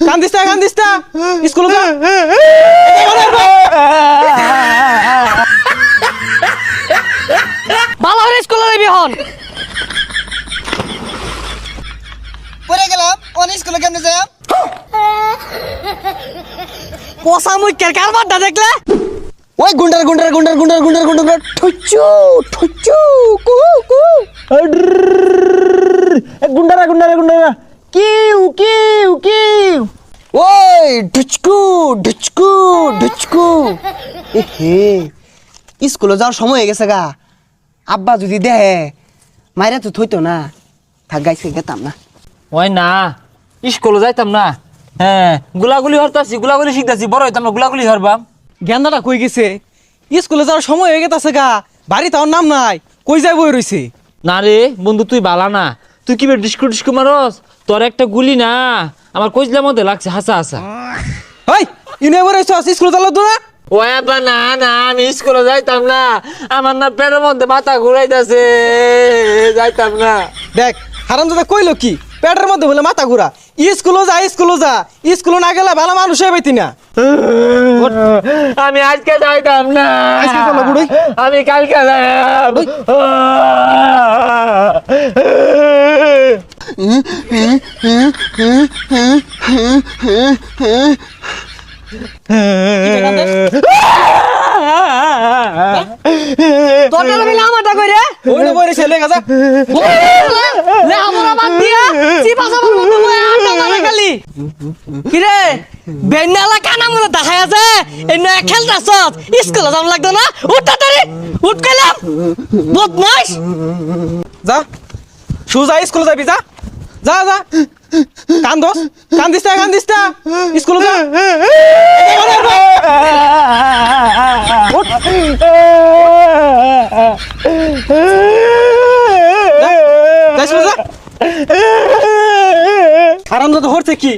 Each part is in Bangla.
কান্দিস না স্কুলে যা ভালো করে স্কুলে যাবি হন পড়ে গেলাম অন স্কুলে কেমনে যাই পোষা মুখের কারবারটা দেখলে ওই গুন্ডার ঠুচু কু কু গুন্ডারা কিউ ওই ঢুচকু হে স্কুলে যাওয়ার সময় হয়ে গেছে গা আব্বা যদি দেহে মাইরা তো থইতো না থাক গাইছে গেতাম না ওই না স্কুলে যাইতাম না হ্যাঁ গুলাগুলি হরতাছি গুলাগুলি শিখতাছি বড় হইতাম না গুলাগুলি হরবাম গেন্দাটা কই গেছে স্কুলে যাওয়ার সময় হয়ে গেছে গা বাড়ি তার নাম নাই কই যাই বই রইছে না রে বন্ধু তুই বালা না তুই কি ডিস্কু মারস তোর একটা গুলি না আমার কইজলার মধ্যে লাগছে হাসা ওই ইনে বই রইছ স্কুলে যালো তো না ও আব্বা না আমি স্কুলে যাইতাম না আমার না পেটের মধ্যে মাথা ঘুরাইতাছে যাইতাম না দেখ হারামজাদা কইলো কি পেটের মধ্যে বলে মাথা ঘুরা স্কুলে যা স্কুলে না গেলে ভালো মানুষ হয়ে পাইতি না আমি আজকে যাইতাম না আজকে চলো বুড়ি আমি কালকে যাইব তোর মিলে আমারটা কইরে ওই না বই রইছে লেখা যা লে আমরা বাদ দিয়া চিপাসা বলবো তুই আটা মারা খালি কিরে বেন্নালা কানা মনে দেখায় আছে এই নয়া খেলতাছ স্কুলে যাম লাগতো না উঠ তাড়াতাড়ি উঠ কইলাম বদমাশ যা সুজা স্কুলে যাবি যা কান্দিস না স্কুলে যা আরামদা তো হরছে কি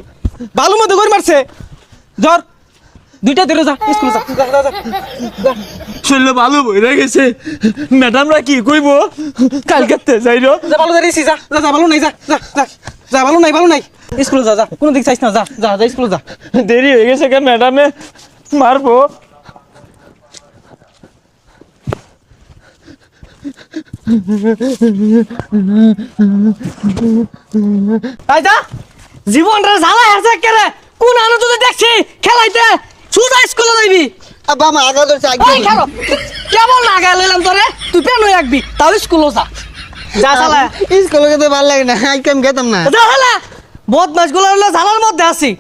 বালু মধ্যে গড়ি মারছে জ্বর দুইটা ধরে যা স্কুলে যা শরীরে ভালো বইরা গেছে ম্যাডামরা কি কইবো কালকে যাইর যা ভালো ধরেছি যা ভালো নাই যা ভালো নাই স্কুলে যা কোনো দিক চাইছ না যা স্কুলে যা দেরি হয়ে গেছে কে ম্যাডামে মারবো আই যা জীবন রে জ্বালা আছে কেরে কোন আনো যদি দেখছি খেলাইতে সুজা স্কুলে যাইবি আব্বা আমার আগা ধরছে ওই খেলো কেমন লাগা লইলাম তোরে তুই পেন হয়ে রাখবি তাও স্কুলে যা শালা স্কুলে যেতে ভালো লাগে না আজকে আমি গেতাম না যা শালা বদমাশ গুলো জ্বালার মধ্যে আছি